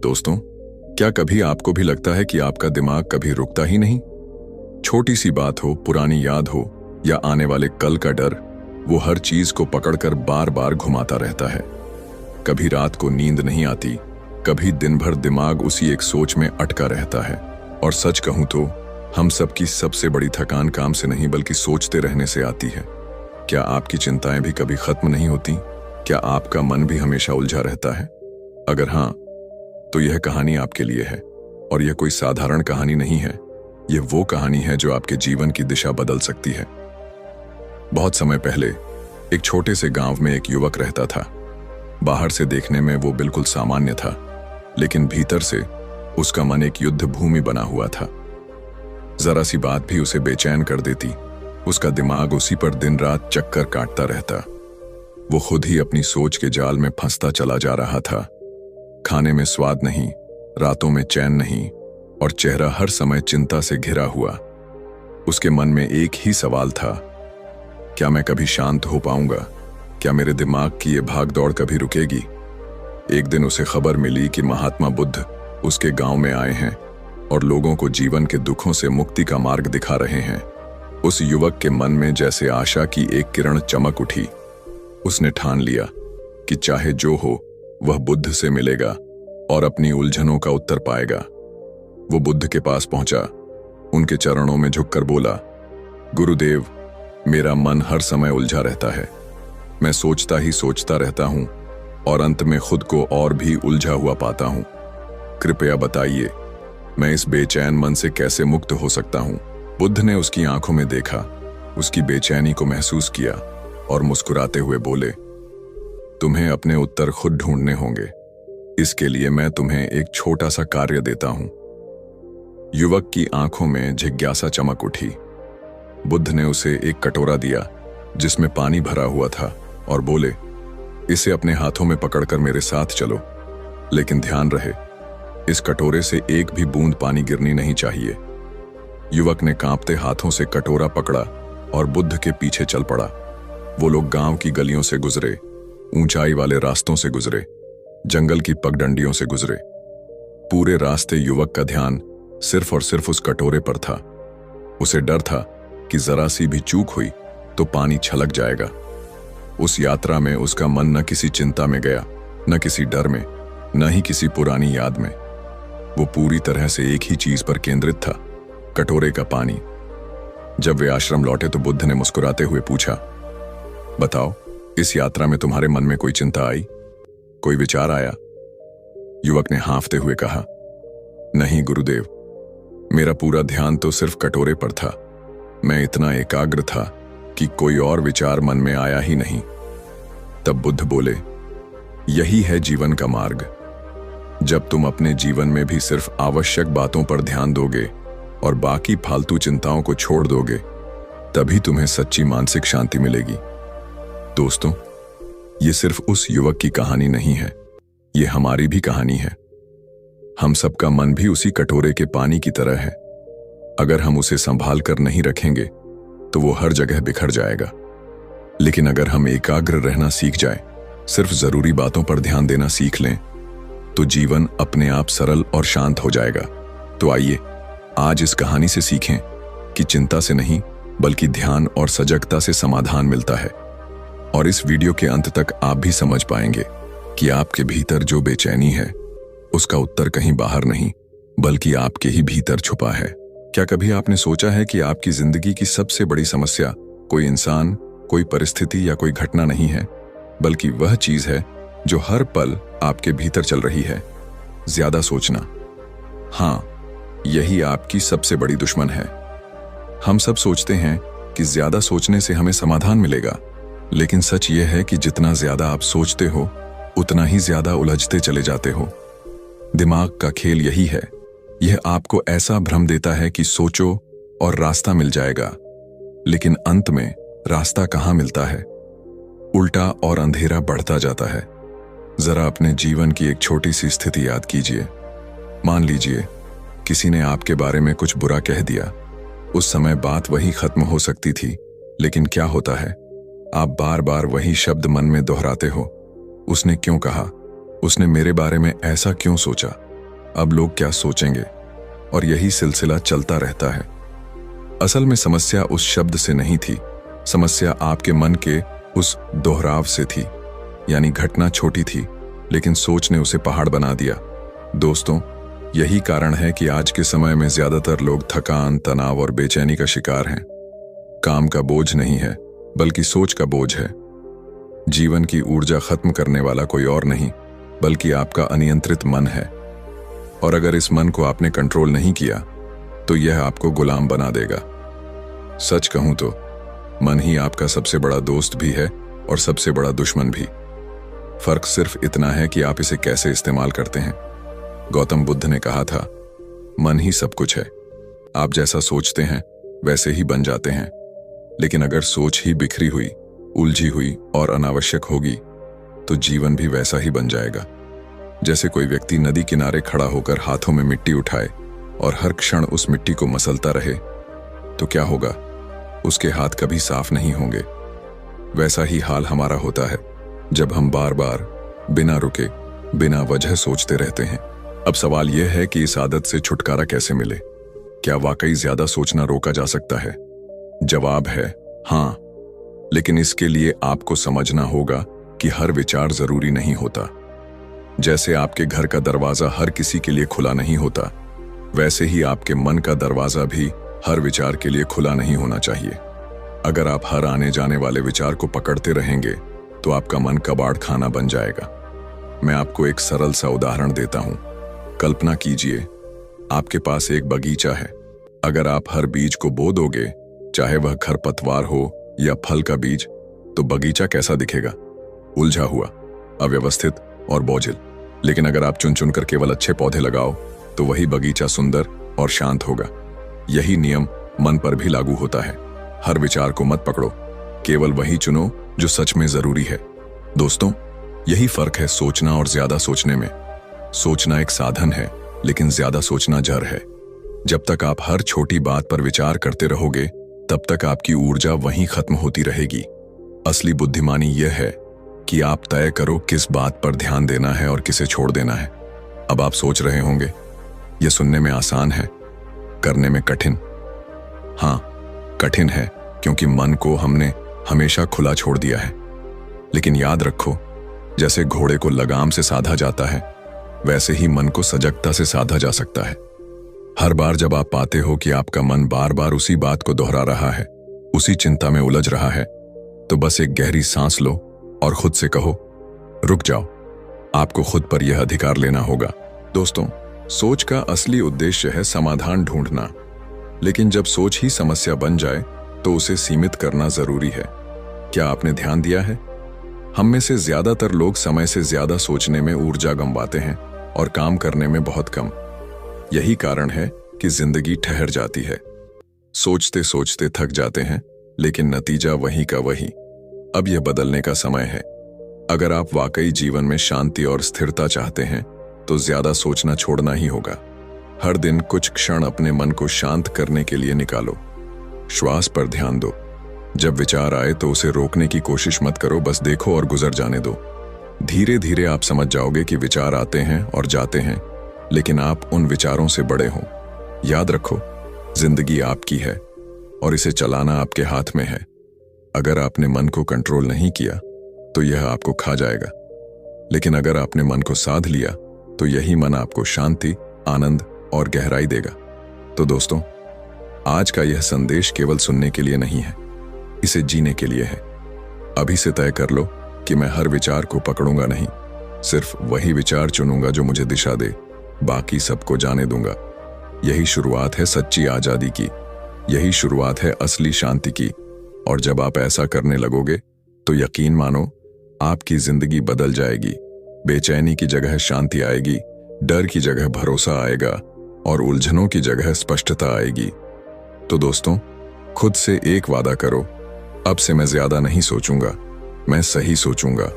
दोस्तों, क्या कभी आपको भी लगता है कि आपका दिमाग कभी रुकता ही नहीं? छोटी सी बात हो, पुरानी याद हो या आने वाले कल का डर, वो हर चीज को पकड़कर बार बार घुमाता रहता है। कभी रात को नींद नहीं आती, कभी दिन भर दिमाग उसी एक सोच में अटका रहता है। और सच कहूं तो हम सबकी सबसे बड़ी थकान काम से नहीं बल्कि सोचते रहने से आती है। क्या आपकी चिंताएं भी कभी खत्म नहीं होती? क्या आपका मन भी हमेशा उलझा रहता है? अगर हाँ, तो यह कहानी आपके लिए है। और यह कोई साधारण कहानी नहीं है, यह वो कहानी है जो आपके जीवन की दिशा बदल सकती है। बहुत समय पहले एक छोटे से गांव में एक युवक रहता था। बाहर से देखने में वो बिल्कुल सामान्य था, लेकिन भीतर से उसका मन एक युद्ध भूमि बना हुआ था। जरा सी बात भी उसे बेचैन कर देती, उसका दिमाग उसी पर दिन रात चक्कर काटता रहता। वो खुद ही अपनी सोच के जाल में फंसता चला जा रहा था। खाने में स्वाद नहीं, रातों में चैन नहीं, और चेहरा हर समय चिंता से घिरा हुआ। उसके मन में एक ही सवाल था, क्या मैं कभी शांत हो पाऊंगा? क्या मेरे दिमाग की ये भाग दौड़ कभी रुकेगी? एक दिन उसे खबर मिली कि महात्मा बुद्ध उसके गांव में आए हैं और लोगों को जीवन के दुखों से मुक्ति का मार्ग दिखा रहे हैं। उस युवक के मन में जैसे आशा की एक किरण चमक उठी। उसने ठान लिया कि चाहे जो हो, वह बुद्ध से मिलेगा और अपनी उलझनों का उत्तर पाएगा। वो बुद्ध के पास पहुंचा, उनके चरणों में झुककर बोला, गुरुदेव, मेरा मन हर समय उलझा रहता है। मैं सोचता ही सोचता रहता हूं और अंत में खुद को और भी उलझा हुआ पाता हूं। कृपया बताइए, मैं इस बेचैन मन से कैसे मुक्त हो सकता हूं? बुद्ध ने उसकी आंखों में देखा, उसकी बेचैनी को महसूस किया और मुस्कुराते हुए बोले, तुम्हें अपने उत्तर खुद ढूंढने होंगे। इसके लिए मैं तुम्हें एक छोटा सा कार्य देता हूं। युवक की आंखों में जिज्ञासा चमक उठी। बुद्ध ने उसे एक कटोरा दिया जिसमें पानी भरा हुआ था और बोले, इसे अपने हाथों में पकड़कर मेरे साथ चलो, लेकिन ध्यान रहे, इस कटोरे से एक भी बूंद पानी गिरनी नहीं चाहिए। युवक ने कांपते हाथों से कटोरा पकड़ा और बुद्ध के पीछे चल पड़ा। वो लोग गांव की गलियों से गुजरे, ऊंचाई वाले रास्तों से गुजरे, जंगल की पगडंडियों से गुजरे। पूरे रास्ते युवक का ध्यान सिर्फ और सिर्फ उस कटोरे पर था। उसे डर था कि जरा सी भी चूक हुई तो पानी छलक जाएगा। उस यात्रा में उसका मन न किसी चिंता में गया, न किसी डर में, न ही किसी पुरानी याद में। वो पूरी तरह से एक ही चीज पर केंद्रित था, कटोरे का पानी। जब वे आश्रम लौटे तो बुद्ध ने मुस्कुराते हुए पूछा, बताओ, इस यात्रा में तुम्हारे मन में कोई चिंता आई? कोई विचार आया? युवक ने हाँफते हुए कहा, नहीं गुरुदेव, मेरा पूरा ध्यान तो सिर्फ कटोरे पर था। मैं इतना एकाग्र था कि कोई और विचार मन में आया ही नहीं। तब बुद्ध बोले, यही है जीवन का मार्ग। जब तुम अपने जीवन में भी सिर्फ आवश्यक बातों पर ध्यान दोगे और बाकी फालतू चिंताओं को छोड़ दोगे, तभी तुम्हें सच्ची मानसिक शांति मिलेगी। दोस्तों, ये सिर्फ उस युवक की कहानी नहीं है, ये हमारी भी कहानी है। हम सबका मन भी उसी कटोरे के पानी की तरह है। अगर हम उसे संभाल कर नहीं रखेंगे तो वो हर जगह बिखर जाएगा। लेकिन अगर हम एकाग्र रहना सीख जाएं, सिर्फ जरूरी बातों पर ध्यान देना सीख लें, तो जीवन अपने आप सरल और शांत हो जाएगा। तो आइए आज इस कहानी से सीखें कि चिंता से नहीं बल्कि ध्यान और सजगता से समाधान मिलता है। और इस वीडियो के अंत तक आप भी समझ पाएंगे कि आपके भीतर जो बेचैनी है उसका उत्तर कहीं बाहर नहीं बल्कि आपके ही भीतर छुपा है। क्या कभी आपने सोचा है कि आपकी जिंदगी की सबसे बड़ी समस्या कोई इंसान, कोई परिस्थिति या कोई घटना नहीं है, बल्कि वह चीज है जो हर पल आपके भीतर चल रही है? ज्यादा सोचना। हाँ, यही आपकी सबसे बड़ी दुश्मन है। हम सब सोचते हैं कि ज्यादा सोचने से हमें समाधान मिलेगा, लेकिन सच यह है कि जितना ज्यादा आप सोचते हो उतना ही ज्यादा उलझते चले जाते हो। दिमाग का खेल यही है, यह आपको ऐसा भ्रम देता है कि सोचो और रास्ता मिल जाएगा, लेकिन अंत में रास्ता कहाँ मिलता है? उल्टा और अंधेरा बढ़ता जाता है। जरा अपने जीवन की एक छोटी सी स्थिति याद कीजिए। मान लीजिए किसी ने आपके बारे में कुछ बुरा कह दिया। उस समय बात वहीं खत्म हो सकती थी, लेकिन क्या होता है, आप बार बार वही शब्द मन में दोहराते हो। उसने क्यों कहा? उसने मेरे बारे में ऐसा क्यों सोचा? अब लोग क्या सोचेंगे, और यही सिलसिला चलता रहता है। असल में समस्या उस शब्द से नहीं थी, समस्या आपके मन के उस दोहराव से थी। यानी घटना छोटी थी, लेकिन सोच ने उसे पहाड़ बना दिया। दोस्तों, यही कारण है कि आज के समय में ज्यादातर लोग थकान, तनाव और बेचैनी का शिकार हैं। काम का बोझ नहीं है, बल्कि सोच का बोझ है। जीवन की ऊर्जा खत्म करने वाला कोई और नहीं, बल्कि आपका अनियंत्रित मन है। और अगर इस मन को आपने कंट्रोल नहीं किया, तो यह आपको गुलाम बना देगा। सच कहूं तो मन ही आपका सबसे बड़ा दोस्त भी है और सबसे बड़ा दुश्मन भी। फर्क सिर्फ इतना है कि आप इसे कैसे इस्तेमाल करते हैं। गौतम बुद्ध ने कहा था, मन ही सब कुछ है। आप जैसा सोचते हैं वैसे ही बन जाते हैं। लेकिन अगर सोच ही बिखरी हुई, उलझी हुई और अनावश्यक होगी, तो जीवन भी वैसा ही बन जाएगा। जैसे कोई व्यक्ति नदी किनारे खड़ा होकर हाथों में मिट्टी उठाए और हर क्षण उस मिट्टी को मसलता रहे, तो क्या होगा? उसके हाथ कभी साफ नहीं होंगे। वैसा ही हाल हमारा होता है जब हम बार बार बिना रुके, बिना वजह सोचते रहते हैं। अब सवाल यह है कि इस आदत से छुटकारा कैसे मिले? क्या वाकई ज्यादा सोचना रोका जा सकता है? जवाब है हाँ, लेकिन इसके लिए आपको समझना होगा कि हर विचार जरूरी नहीं होता। जैसे आपके घर का दरवाजा हर किसी के लिए खुला नहीं होता, वैसे ही आपके मन का दरवाजा भी हर विचार के लिए खुला नहीं होना चाहिए। अगर आप हर आने जाने वाले विचार को पकड़ते रहेंगे, तो आपका मन कबाड़ खाना बन जाएगा। मैं आपको एक सरल सा उदाहरण देता हूं। कल्पना कीजिए, आपके पास एक बगीचा है। अगर आप हर बीज को बो दोगे, चाहे वह खरपतवार हो या फल का बीज, तो बगीचा कैसा दिखेगा? उलझा हुआ, अव्यवस्थित और बोझिल। लेकिन अगर आप चुन चुन कर केवल अच्छे पौधे लगाओ, तो वही बगीचा सुंदर और शांत होगा। यही नियम मन पर भी लागू होता है। हर विचार को मत पकड़ो, केवल वही चुनो जो सच में जरूरी है। दोस्तों, यही फर्क है सोचना और ज्यादा सोचने में। सोचना एक साधन है, लेकिन ज्यादा सोचना जड़ है। जब तक आप हर छोटी बात पर विचार करते रहोगे, तब तक आपकी ऊर्जा वहीं खत्म होती रहेगी। असली बुद्धिमानी यह है कि आप तय करो किस बात पर ध्यान देना है और किसे छोड़ देना है। अब आप सोच रहे होंगे, यह सुनने में आसान है, करने में कठिन। हाँ, कठिन है, क्योंकि मन को हमने हमेशा खुला छोड़ दिया है। लेकिन याद रखो, जैसे घोड़े को लगाम से साधा जाता है, वैसे ही मन को सजगता से साधा जा सकता है। हर बार जब आप पाते हो कि आपका मन बार बार उसी बात को दोहरा रहा है, उसी चिंता में उलझ रहा है, तो बस एक गहरी सांस लो और खुद से कहो, रुक जाओ। आपको खुद पर यह अधिकार लेना होगा। दोस्तों, सोच का असली उद्देश्य है समाधान ढूंढना, लेकिन जब सोच ही समस्या बन जाए, तो उसे सीमित करना जरूरी है। क्या आपने ध्यान दिया है? हम में से ज्यादातर लोग समय से ज्यादा सोचने में ऊर्जा गंवाते हैं और काम करने में बहुत कम। यही कारण है कि जिंदगी ठहर जाती है। सोचते सोचते थक जाते हैं, लेकिन नतीजा वही का वही। अब यह बदलने का समय है। अगर आप वाकई जीवन में शांति और स्थिरता चाहते हैं, तो ज्यादा सोचना छोड़ना ही होगा। हर दिन कुछ क्षण अपने मन को शांत करने के लिए निकालो। श्वास पर ध्यान दो। जब विचार आए तो उसे रोकने की कोशिश मत करो, बस देखो और गुजर जाने दो। धीरे धीरे आप समझ जाओगे कि विचार आते हैं और जाते हैं, लेकिन आप उन विचारों से बड़े हो। याद रखो, जिंदगी आपकी है और इसे चलाना आपके हाथ में है। अगर आपने मन को कंट्रोल नहीं किया, तो यह आपको खा जाएगा। लेकिन अगर आपने मन को साध लिया, तो यही मन आपको शांति, आनंद और गहराई देगा। तो दोस्तों, आज का यह संदेश केवल सुनने के लिए नहीं है, इसे जीने के लिए है। अभी से तय कर लो कि मैं हर विचार को पकड़ूंगा नहीं, सिर्फ वही विचार चुनूंगा जो मुझे दिशा दे, बाकी सबको जाने दूंगा। यही शुरुआत है सच्ची आजादी की, यही शुरुआत है असली शांति की। और जब आप ऐसा करने लगोगे, तो यकीन मानो, आपकी जिंदगी बदल जाएगी। बेचैनी की जगह शांति आएगी, डर की जगह भरोसा आएगा और उलझनों की जगह स्पष्टता आएगी। तो दोस्तों, खुद से एक वादा करो, अब से मैं ज्यादा नहीं सोचूंगा, मैं सही सोचूंगा।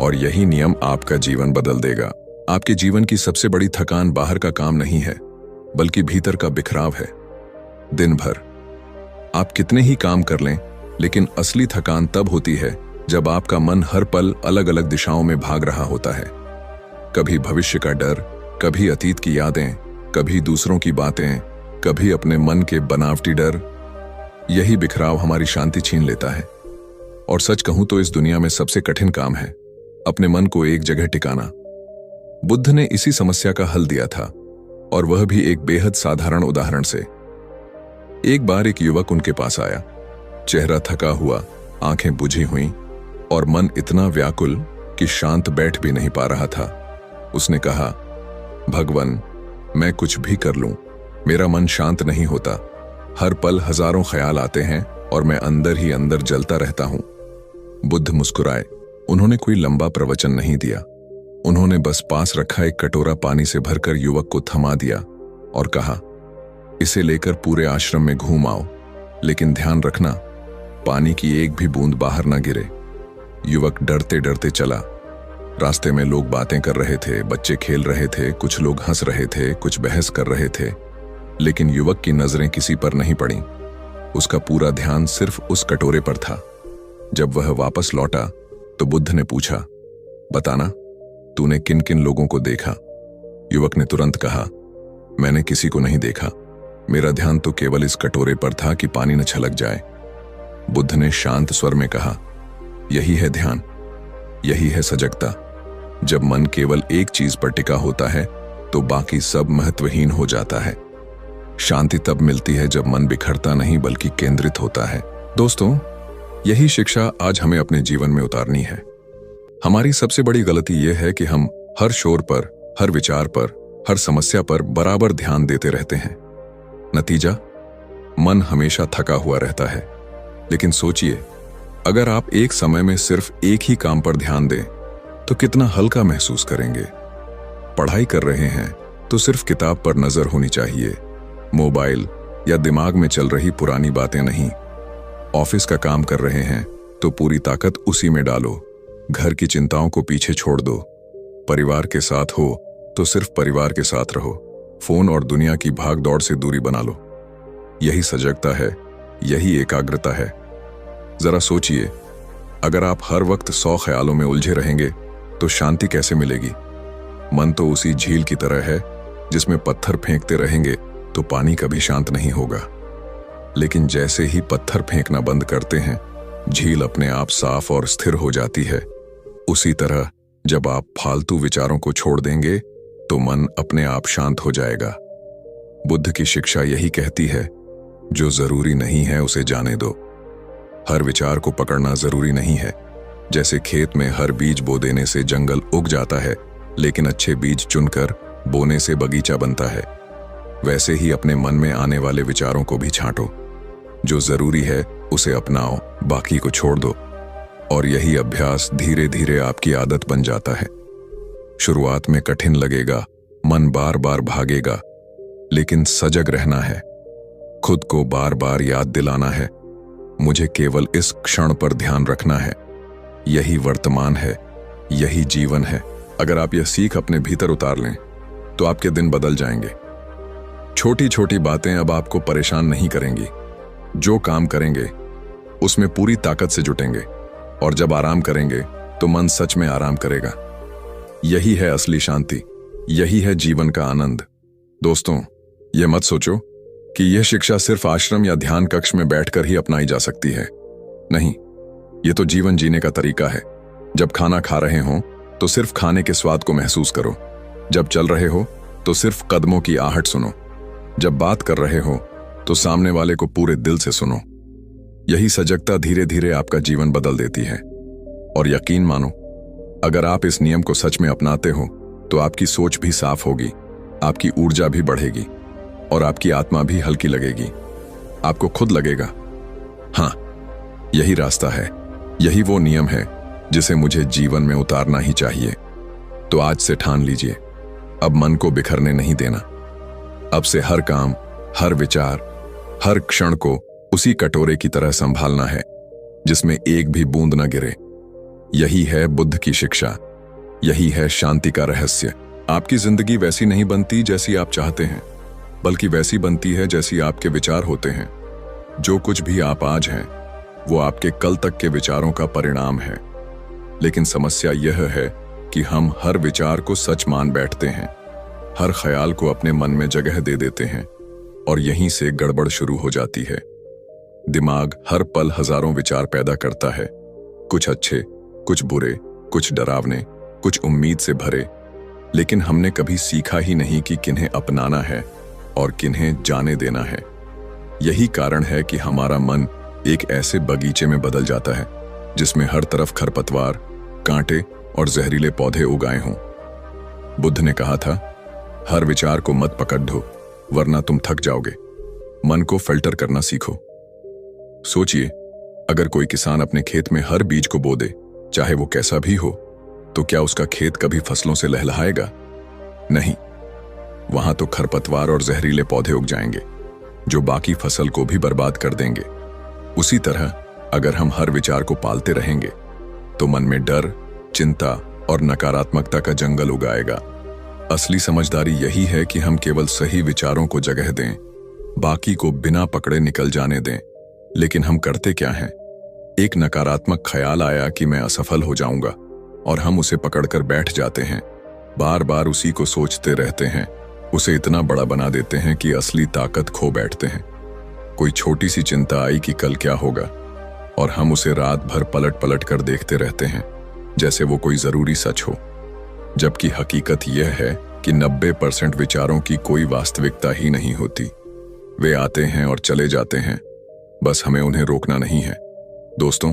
और यही नियम आपका जीवन बदल देगा। आपके जीवन की सबसे बड़ी थकान बाहर का काम नहीं है, बल्कि भीतर का बिखराव है। दिन भर आप कितने ही काम कर लें, लेकिन असली थकान तब होती है जब आपका मन हर पल अलग अलग दिशाओं में भाग रहा होता है। कभी भविष्य का डर, कभी अतीत की यादें, कभी दूसरों की बातें, कभी अपने मन के बनावटी डर। यही बिखराव हमारी शांति छीन लेता है। और सच कहूं तो इस दुनिया में सबसे कठिन काम है अपने मन को एक जगह टिकाना। बुद्ध ने इसी समस्या का हल दिया था, और वह भी एक बेहद साधारण उदाहरण से। एक बार एक युवक उनके पास आया, चेहरा थका हुआ, आंखें बुझी हुई और मन इतना व्याकुल कि शांत बैठ भी नहीं पा रहा था। उसने कहा, भगवान, मैं कुछ भी कर लूं, मेरा मन शांत नहीं होता। हर पल हजारों ख्याल आते हैं और मैं अंदर ही अंदर जलता रहता हूं। बुद्ध मुस्कुराए। उन्होंने कोई लंबा प्रवचन नहीं दिया। उन्होंने बस पास रखा एक कटोरा पानी से भरकर युवक को थमा दिया और कहा, इसे लेकर पूरे आश्रम में घूम आओ, लेकिन ध्यान रखना पानी की एक भी बूंद बाहर ना गिरे। युवक डरते डरते चला। रास्ते में लोग बातें कर रहे थे, बच्चे खेल रहे थे, कुछ लोग हंस रहे थे, कुछ बहस कर रहे थे, लेकिन युवक की नजरें किसी पर नहीं पड़ी। उसका पूरा ध्यान सिर्फ उस कटोरे पर था। जब वह वापस लौटा तो बुद्ध ने पूछा, बताना, तूने किन किन लोगों को देखा? युवक ने तुरंत कहा, मैंने किसी को नहीं देखा, मेरा ध्यान तो केवल इस कटोरे पर था कि पानी न छलक जाए। बुद्ध ने शांत स्वर में कहा, यही है ध्यान, यही है सजगता। जब मन केवल एक चीज पर टिका होता है तो बाकी सब महत्वहीन हो जाता है। शांति तब मिलती है जब मन बिखरता नहीं बल्कि केंद्रित होता है। दोस्तों, यही शिक्षा आज हमें अपने जीवन में उतारनी है। हमारी सबसे बड़ी गलती यह है कि हम हर शोर पर, हर विचार पर, हर समस्या पर बराबर ध्यान देते रहते हैं। नतीजा, मन हमेशा थका हुआ रहता है। लेकिन सोचिए, अगर आप एक समय में सिर्फ एक ही काम पर ध्यान दें तो कितना हल्का महसूस करेंगे। पढ़ाई कर रहे हैं तो सिर्फ किताब पर नजर होनी चाहिए, मोबाइल या दिमाग में चल रही पुरानी बातें नहीं। ऑफिस का काम कर रहे हैं तो पूरी ताकत उसी में डालो, घर की चिंताओं को पीछे छोड़ दो। परिवार के साथ हो तो सिर्फ परिवार के साथ रहो, फोन और दुनिया की भाग दौड़ से दूरी बना लो। यही सजगता है, यही एकाग्रता है। जरा सोचिए, अगर आप हर वक्त 100 ख्यालों में उलझे रहेंगे तो शांति कैसे मिलेगी? मन तो उसी झील की तरह है जिसमें पत्थर फेंकते रहेंगे तो पानी कभी शांत नहीं होगा। लेकिन जैसे ही पत्थर फेंकना बंद करते हैं, झील अपने आप साफ और स्थिर हो जाती है। उसी तरह जब आप फालतू विचारों को छोड़ देंगे तो मन अपने आप शांत हो जाएगा। बुद्ध की शिक्षा यही कहती है, जो जरूरी नहीं है उसे जाने दो। हर विचार को पकड़ना जरूरी नहीं है। जैसे खेत में हर बीज बो देने से जंगल उग जाता है, लेकिन अच्छे बीज चुनकर बोने से बगीचा बनता है। वैसे ही अपने मन में आने वाले विचारों को भी छांटो। जो जरूरी है उसे अपनाओ, बाकी को छोड़ दो। और यही अभ्यास धीरे धीरे आपकी आदत बन जाता है। शुरुआत में कठिन लगेगा, मन बार बार भागेगा, लेकिन सजग रहना है। खुद को बार बार याद दिलाना है, मुझे केवल इस क्षण पर ध्यान रखना है। यही वर्तमान है, यही जीवन है। अगर आप यह सीख अपने भीतर उतार लें तो आपके दिन बदल जाएंगे। छोटी छोटी बातें अब आपको परेशान नहीं करेंगी। जो काम करेंगे उसमें पूरी ताकत से जुटेंगे, और जब आराम करेंगे तो मन सच में आराम करेगा। यही है असली शांति, यही है जीवन का आनंद। दोस्तों, यह मत सोचो कि यह शिक्षा सिर्फ आश्रम या ध्यान कक्ष में बैठकर ही अपनाई जा सकती है। नहीं, यह तो जीवन जीने का तरीका है। जब खाना खा रहे हो तो सिर्फ खाने के स्वाद को महसूस करो। जब चल रहे हो तो सिर्फ कदमों की आहट सुनो। जब बात कर रहे हो तो सामने वाले को पूरे दिल से सुनो। यही सजगता धीरे धीरे आपका जीवन बदल देती है। और यकीन मानो, अगर आप इस नियम को सच में अपनाते हो तो आपकी सोच भी साफ होगी, आपकी ऊर्जा भी बढ़ेगी और आपकी आत्मा भी हल्की लगेगी। आपको खुद लगेगा, हाँ, यही रास्ता है, यही वो नियम है जिसे मुझे जीवन में उतारना ही चाहिए। तो आज से ठान लीजिए, अब मन को बिखरने नहीं देना। अब से हर काम, हर विचार, हर क्षण को उसी कटोरे की तरह संभालना है जिसमें एक भी बूंद न गिरे। यही है बुद्ध की शिक्षा, यही है शांति का रहस्य। आपकी जिंदगी वैसी नहीं बनती जैसी आप चाहते हैं, बल्कि वैसी बनती है जैसी आपके विचार होते हैं। जो कुछ भी आप आज हैं वो आपके कल तक के विचारों का परिणाम है। लेकिन समस्या यह है कि हम हर विचार को सच मान बैठते हैं। हर ख्याल को अपने मन में जगह दे देते हैं और यहीं से गड़बड़ शुरू हो जाती है। दिमाग हर पल हजारों विचार पैदा करता है, कुछ अच्छे, कुछ बुरे, कुछ डरावने, कुछ उम्मीद से भरे। लेकिन हमने कभी सीखा ही नहीं कि किन्हें अपनाना है और किन्हें जाने देना है। यही कारण है कि हमारा मन एक ऐसे बगीचे में बदल जाता है जिसमें हर तरफ खरपतवार, कांटे और जहरीले पौधे उगाए हों। बुद्ध ने कहा था, हर विचार को मत पकड़ ढो वरना तुम थक जाओगे। मन को फिल्टर करना सीखो। सोचिए, अगर कोई किसान अपने खेत में हर बीज को बो दे, चाहे वो कैसा भी हो, तो क्या उसका खेत कभी फसलों से लहलहाएगा? नहीं, वहां तो खरपतवार और जहरीले पौधे उग जाएंगे जो बाकी फसल को भी बर्बाद कर देंगे। उसी तरह अगर हम हर विचार को पालते रहेंगे तो मन में डर, चिंता और नकारात्मकता का जंगल उगाएगा। असली समझदारी यही है कि हम केवल सही विचारों को जगह दें, बाकी को बिना पकड़े निकल जाने दें। लेकिन हम करते क्या हैं? एक नकारात्मक ख्याल आया कि मैं असफल हो जाऊंगा और हम उसे पकड़कर बैठ जाते हैं। बार बार उसी को सोचते रहते हैं, उसे इतना बड़ा बना देते हैं कि असली ताकत खो बैठते हैं। कोई छोटी सी चिंता आई कि कल क्या होगा, और हम उसे रात भर पलट पलट कर देखते रहते हैं जैसे वो कोई जरूरी सच हो। जबकि हकीकत यह है कि 90% विचारों की कोई वास्तविकता ही नहीं होती। वे आते हैं और चले जाते हैं, बस हमें उन्हें रोकना नहीं है। दोस्तों,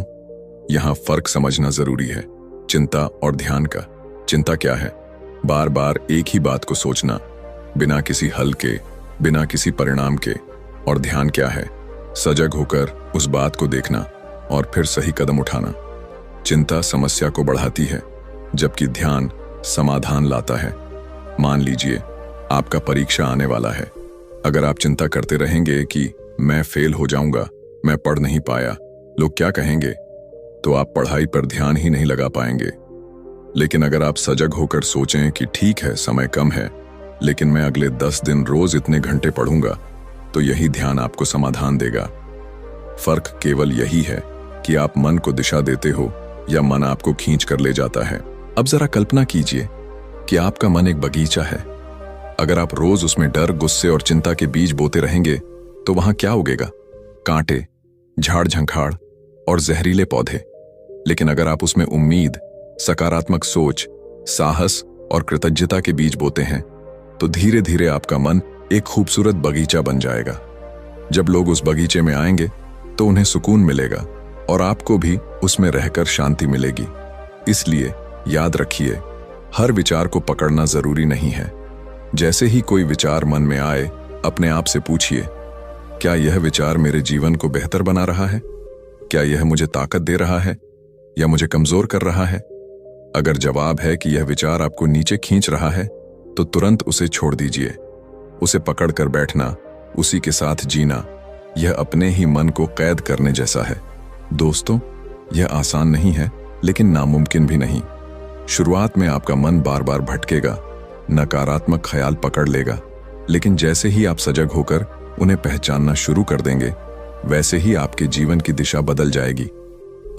यहां फर्क समझना जरूरी है, चिंता और ध्यान का। चिंता क्या है? बार बार एक ही बात को सोचना, बिना किसी हल के, बिना किसी परिणाम के। और ध्यान क्या है? सजग होकर उस बात को देखना और फिर सही कदम उठाना। चिंता समस्या को बढ़ाती है, जबकि ध्यान समाधान लाता है। मान लीजिए आपका परीक्षा आने वाला है। अगर आप चिंता करते रहेंगे कि मैं फेल हो जाऊंगा, मैं पढ़ नहीं पाया, लोग क्या कहेंगे, तो आप पढ़ाई पर ध्यान ही नहीं लगा पाएंगे। लेकिन अगर आप सजग होकर सोचें कि ठीक है, समय कम है, लेकिन मैं अगले 10 दिन रोज इतने घंटे पढ़ूंगा, तो यही ध्यान आपको समाधान देगा। फर्क केवल यही है कि आप मन को दिशा देते हो या मन आपको खींच कर ले जाता है। अब जरा कल्पना कीजिए कि आपका मन एक बगीचा है। अगर आप रोज उसमें डर, गुस्से और चिंता के बीज बोते रहेंगे तो वहां क्या उगेगा? कांटे, झाड़ झंखाड़ और जहरीले पौधे। लेकिन अगर आप उसमें उम्मीद, सकारात्मक सोच, साहस और कृतज्ञता के बीज बोते हैं तो धीरे धीरे आपका मन एक खूबसूरत बगीचा बन जाएगा। जब लोग उस बगीचे में आएंगे तो उन्हें सुकून मिलेगा और आपको भी उसमें रहकर शांति मिलेगी। इसलिए याद रखिए, हर विचार को पकड़ना जरूरी नहीं है। जैसे ही कोई विचार मन में आए, अपने आप से पूछिए, क्या यह विचार मेरे जीवन को बेहतर बना रहा है? क्या यह मुझे ताकत दे रहा है या मुझे कमजोर कर रहा है? अगर जवाब है कि यह विचार आपको नीचे खींच रहा है, तो तुरंत उसे छोड़ दीजिए। उसे पकड़कर बैठना, उसी के साथ जीना, यह अपने ही मन को कैद करने जैसा है। दोस्तों, यह आसान नहीं है, लेकिन नामुमकिन भी नहीं। शुरुआत में आपका मन बार बार भटकेगा, नकारात्मक ख्याल पकड़ लेगा, लेकिन जैसे ही आप सजग होकर उन्हें पहचानना शुरू कर देंगे, वैसे ही आपके जीवन की दिशा बदल जाएगी।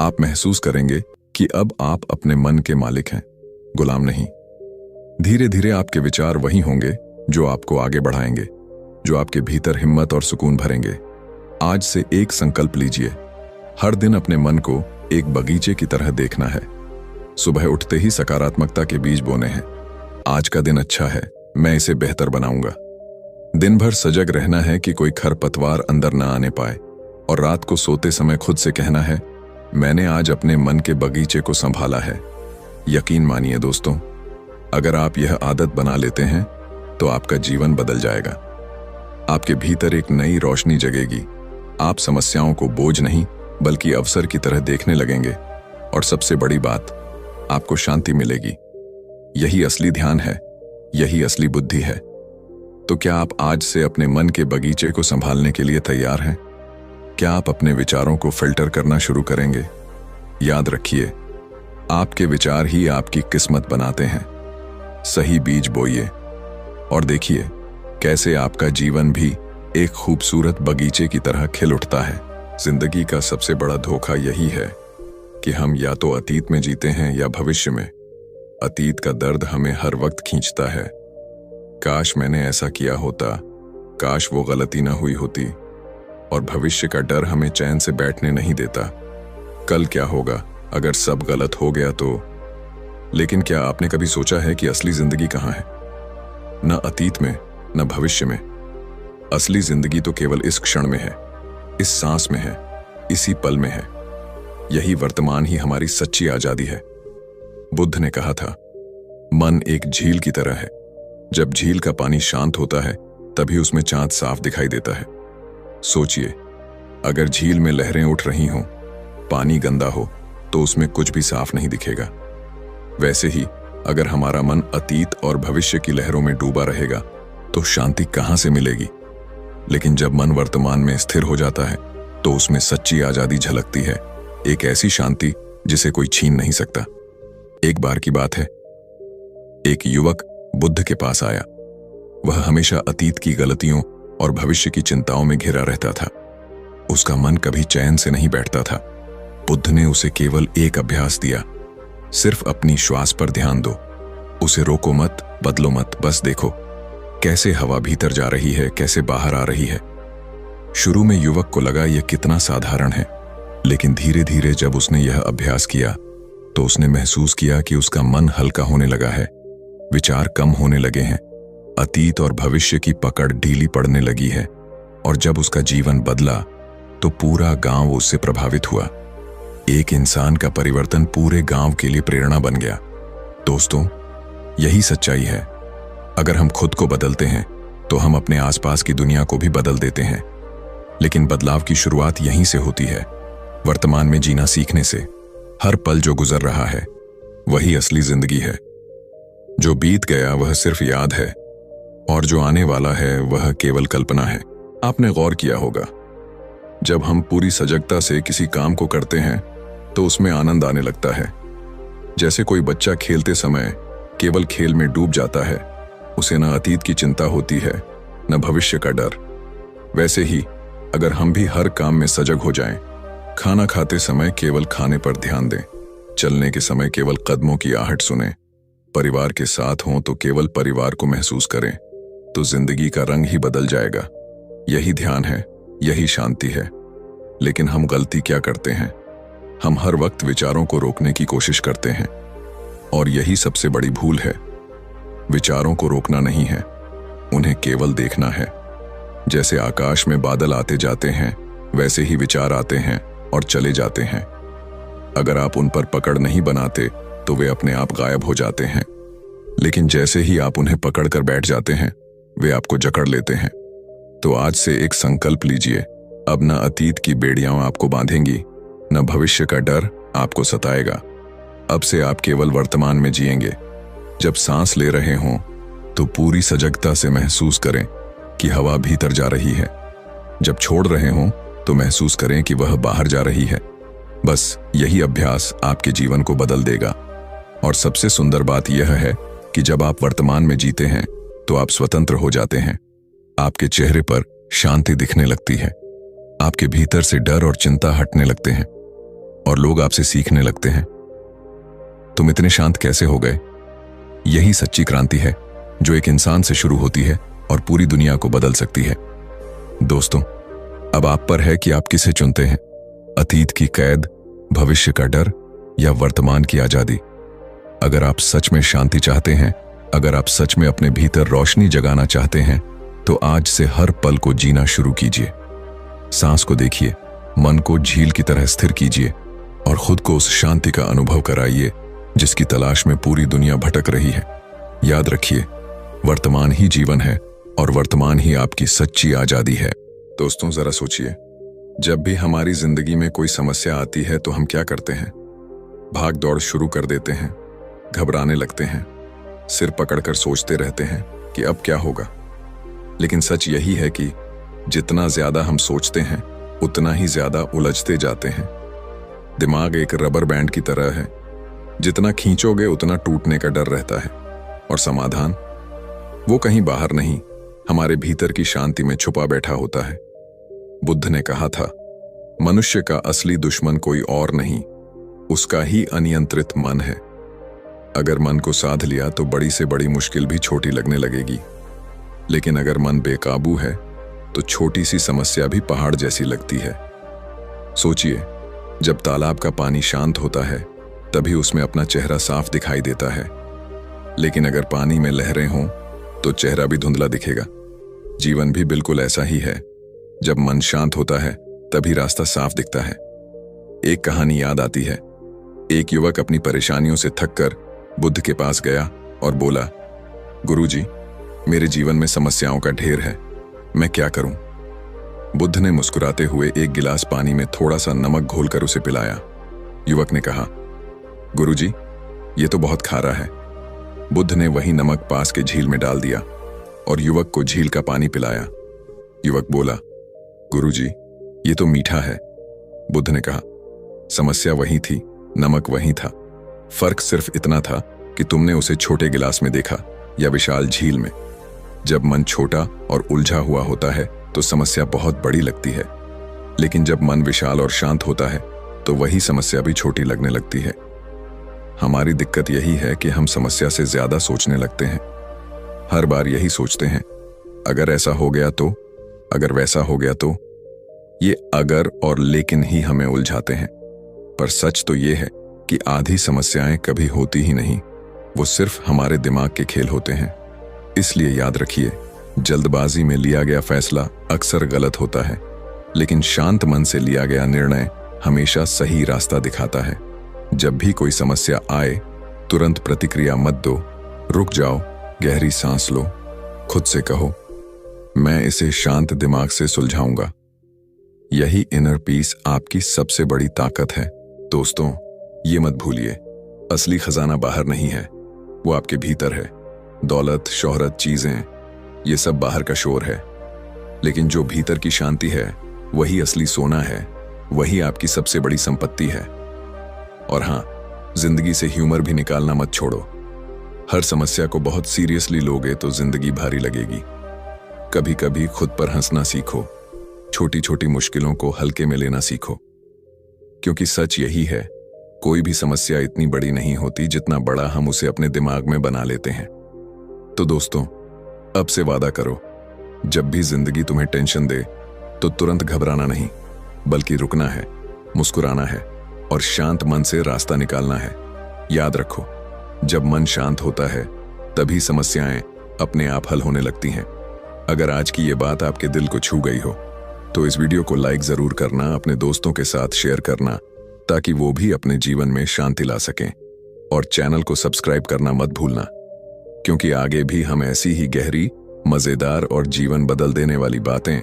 आप महसूस करेंगे कि अब आप अपने मन के मालिक हैं, गुलाम नहीं। धीरे धीरे आपके विचार वही होंगे जो आपको आगे बढ़ाएंगे, जो आपके भीतर हिम्मत और सुकून भरेंगे। आज से एक संकल्प लीजिए, हर दिन अपने मन को एक बगीचे की तरह देखना है। सुबह उठते ही सकारात्मकता के बीज बोने हैं। आज का दिन अच्छा है, मैं इसे बेहतर बनाऊंगा। दिन भर सजग रहना है कि कोई खरपतवार अंदर न आने पाए, और रात को सोते समय खुद से कहना है, मैंने आज अपने मन के बगीचे को संभाला है। यकीन मानिए दोस्तों, अगर आप यह आदत बना लेते हैं तो आपका जीवन बदल जाएगा। आपके भीतर एक नई रोशनी जगेगी। आप समस्याओं को बोझ नहीं बल्कि अवसर की तरह देखने लगेंगे, और सबसे बड़ी बात, आपको शांति मिलेगी। यही असली ध्यान है, यही असली बुद्धि है। तो क्या आप आज से अपने मन के बगीचे को संभालने के लिए तैयार हैं? क्या आप अपने विचारों को फिल्टर करना शुरू करेंगे? याद रखिए, आपके विचार ही आपकी किस्मत बनाते हैं। सही बीज बोइए और देखिए कैसे आपका जीवन भी एक खूबसूरत बगीचे की तरह खिल उठता है। जिंदगी का सबसे बड़ा धोखा यही है कि हम या तो अतीत में जीते हैं या भविष्य में। अतीत का दर्द हमें हर वक्त खींचता है। काश मैंने ऐसा किया होता, काश वो गलती ना हुई होती। और भविष्य का डर हमें चैन से बैठने नहीं देता। कल क्या होगा अगर सब गलत हो गया तो। लेकिन क्या आपने कभी सोचा है कि असली जिंदगी कहाँ है? न अतीत में, न भविष्य में। असली जिंदगी तो केवल इस क्षण में है, इस सांस में है, इसी पल में है। यही वर्तमान ही हमारी सच्ची आजादी है। बुद्ध ने कहा था, मन एक झील की तरह है। जब झील का पानी शांत होता है तभी उसमें चांद साफ दिखाई देता है। सोचिए, अगर झील में लहरें उठ रही हों, पानी गंदा हो तो उसमें कुछ भी साफ नहीं दिखेगा। वैसे ही अगर हमारा मन अतीत और भविष्य की लहरों में डूबा रहेगा तो शांति कहां से मिलेगी। लेकिन जब मन वर्तमान में स्थिर हो जाता है तो उसमें सच्ची आजादी झलकती है, एक ऐसी शांति जिसे कोई छीन नहीं सकता। एक बार की बात है, एक युवक बुद्ध के पास आया। वह हमेशा अतीत की गलतियों और भविष्य की चिंताओं में घिरा रहता था। उसका मन कभी चैन से नहीं बैठता था। बुद्ध ने उसे केवल एक अभ्यास दिया, सिर्फ अपनी श्वास पर ध्यान दो। उसे रोको मत, बदलो मत, बस देखो कैसे हवा भीतर जा रही है, कैसे बाहर आ रही है। शुरू में युवक को लगा यह कितना साधारण है, लेकिन धीरे धीरे जब उसने यह अभ्यास किया तो उसने महसूस किया कि उसका मन हल्का होने लगा है, विचार कम होने लगे हैं, अतीत और भविष्य की पकड़ ढीली पड़ने लगी है। और जब उसका जीवन बदला तो पूरा गांव उससे प्रभावित हुआ। एक इंसान का परिवर्तन पूरे गांव के लिए प्रेरणा बन गया। दोस्तों, यही सच्चाई है। अगर हम खुद को बदलते हैं तो हम अपने आसपास की दुनिया को भी बदल देते हैं। लेकिन बदलाव की शुरुआत यहीं से होती है, वर्तमान में जीना सीखने से। हर पल जो गुजर रहा है वही असली जिंदगी है। जो बीत गया वह सिर्फ याद है, और जो आने वाला है वह केवल कल्पना है। आपने गौर किया होगा, जब हम पूरी सजगता से किसी काम को करते हैं तो उसमें आनंद आने लगता है। जैसे कोई बच्चा खेलते समय केवल खेल में डूब जाता है, उसे न अतीत की चिंता होती है न भविष्य का डर। वैसे ही अगर हम भी हर काम में सजग हो जाएं, खाना खाते समय केवल खाने पर ध्यान दें, चलने के समय केवल कदमों की आहट सुनें, परिवार के साथ हों तो केवल परिवार को महसूस करें, तो जिंदगी का रंग ही बदल जाएगा। यही ध्यान है, यही शांति है। लेकिन हम गलती क्या करते हैं? हम हर वक्त विचारों को रोकने की कोशिश करते हैं, और यही सबसे बड़ी भूल है। विचारों को रोकना नहीं है, उन्हें केवल देखना है। जैसे आकाश में बादल आते जाते हैं, वैसे ही विचार आते हैं और चले जाते हैं। अगर आप उन पर पकड़ नहीं बनाते तो वे अपने आप गायब हो जाते हैं। लेकिन जैसे ही आप उन्हें पकड़ कर बैठ जाते हैं, वे आपको जकड़ लेते हैं। तो आज से एक संकल्प लीजिए, अब न अतीत की बेड़ियां आपको बांधेंगी, न भविष्य का डर आपको सताएगा। अब से आप केवल वर्तमान में जिएंगे। जब सांस ले रहे हों तो पूरी सजगता से महसूस करें कि हवा भीतर जा रही है। जब छोड़ रहे हों तो महसूस करें कि वह बाहर जा रही है। बस यही अभ्यास आपके जीवन को बदल देगा। और सबसे सुंदर बात यह है कि जब आप वर्तमान में जीते हैं तो आप स्वतंत्र हो जाते हैं। आपके चेहरे पर शांति दिखने लगती है, आपके भीतर से डर और चिंता हटने लगते हैं, और लोग आपसे सीखने लगते हैं, तुम इतने शांत कैसे हो गए। यही सच्ची क्रांति है जो एक इंसान से शुरू होती है और पूरी दुनिया को बदल सकती है। दोस्तों, अब आप पर है कि आप किसे चुनते हैं, अतीत की कैद, भविष्य का डर या वर्तमान की आजादी। अगर आप सच में शांति चाहते हैं, अगर आप सच में अपने भीतर रोशनी जगाना चाहते हैं, तो आज से हर पल को जीना शुरू कीजिए। सांस को देखिए, मन को झील की तरह स्थिर कीजिए और खुद को उस शांति का अनुभव कराइए जिसकी तलाश में पूरी दुनिया भटक रही है। याद रखिए, वर्तमान ही जीवन है और वर्तमान ही आपकी सच्ची आजादी है। दोस्तों, जरा सोचिए, जब भी हमारी जिंदगी में कोई समस्या आती है तो हम क्या करते हैं? भाग दौड़ शुरू कर देते हैं, घबराने लगते हैं, सिर पकड़कर सोचते रहते हैं कि अब क्या होगा। लेकिन सच यही है कि जितना ज्यादा हम सोचते हैं उतना ही ज्यादा उलझते जाते हैं। दिमाग एक रबर बैंड की तरह है, जितना खींचोगे उतना टूटने का डर रहता है। और समाधान वो कहीं बाहर नहीं, हमारे भीतर की शांति में छुपा बैठा होता है। बुद्ध ने कहा था, मनुष्य का असली दुश्मन कोई और नहीं, उसका ही अनियंत्रित मन है। अगर मन को साध लिया तो बड़ी से बड़ी मुश्किल भी छोटी लगने लगेगी। लेकिन अगर मन बेकाबू है तो छोटी सी समस्या भी पहाड़ जैसी लगती है। सोचिए, जब तालाब का पानी शांत होता है तभी उसमें अपना चेहरा साफ दिखाई देता है, लेकिन अगर पानी में लहरें हों तो चेहरा भी धुंधला दिखेगा। जीवन भी बिल्कुल ऐसा ही है। जब मन शांत होता है तभी रास्ता साफ दिखता है। एक कहानी याद आती है। एक युवक अपनी परेशानियों से थककर बुद्ध के पास गया और बोला, गुरुजी, मेरे जीवन में समस्याओं का ढेर है, मैं क्या करूं? बुद्ध ने मुस्कुराते हुए एक गिलास पानी में थोड़ा सा नमक घोलकर उसे पिलाया। युवक ने कहा, गुरुजी, ये तो बहुत खारा है। बुद्ध ने वही नमक पास के झील में डाल दिया और युवक को झील का पानी पिलाया। युवक बोला, गुरुजी, ये तो मीठा है। बुद्ध ने कहा, समस्या वही थी, नमक वही था। फर्क सिर्फ इतना था कि तुमने उसे छोटे गिलास में देखा या विशाल झील में। जब मन छोटा और उलझा हुआ होता है तो समस्या बहुत बड़ी लगती है, लेकिन जब मन विशाल और शांत होता है तो वही समस्या भी छोटी लगने लगती है। हमारी दिक्कत यही है कि हम समस्या से ज्यादा सोचने लगते हैं। हर बार यही सोचते हैं, अगर ऐसा हो गया तो, अगर वैसा हो गया तो। ये अगर और लेकिन ही हमें उलझाते हैं। पर सच तो ये है कि आधी समस्याएं कभी होती ही नहीं, वो सिर्फ हमारे दिमाग के खेल होते हैं। इसलिए याद रखिए, जल्दबाजी में लिया गया फैसला अक्सर गलत होता है, लेकिन शांत मन से लिया गया निर्णय हमेशा सही रास्ता दिखाता है। जब भी कोई समस्या आए, तुरंत प्रतिक्रिया मत दो, रुक जाओ, गहरी सांस लो, खुद से कहो, मैं इसे शांत दिमाग से सुलझाऊंगा। यही इनर पीस आपकी सबसे बड़ी ताकत है। दोस्तों, ये मत भूलिए, असली खजाना बाहर नहीं है, वो आपके भीतर है। दौलत, शोहरत, चीजें, ये सब बाहर का शोर है, लेकिन जो भीतर की शांति है वही असली सोना है, वही आपकी सबसे बड़ी संपत्ति है। और हां, जिंदगी से ह्यूमर भी निकालना मत छोड़ो। हर समस्या को बहुत सीरियसली लोगे तो जिंदगी भारी लगेगी। कभी कभी खुद पर हंसना सीखो, छोटी छोटी मुश्किलों को हल्के में लेना सीखो, क्योंकि सच यही है, कोई भी समस्या इतनी बड़ी नहीं होती जितना बड़ा हम उसे अपने दिमाग में बना लेते हैं। तो दोस्तों, अब से वादा करो, जब भी जिंदगी तुम्हें टेंशन दे तो तुरंत घबराना नहीं, बल्कि रुकना है, मुस्कुराना है और शांत मन से रास्ता निकालना है। याद रखो, जब मन शांत होता है तभी समस्याएं अपने आप हल होने लगती हैं। अगर आज की ये बात आपके दिल को छू गई हो तो इस वीडियो को लाइक जरूर करना, अपने दोस्तों के साथ शेयर करना, ताकि वो भी अपने जीवन में शांति ला सकें। और चैनल को सब्सक्राइब करना मत भूलना, क्योंकि आगे भी हम ऐसी ही गहरी, मजेदार और जीवन बदल देने वाली बातें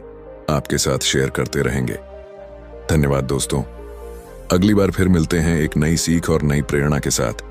आपके साथ शेयर करते रहेंगे। धन्यवाद दोस्तों। अगली बार फिर मिलते हैं एक नई सीख और नई प्रेरणा के साथ।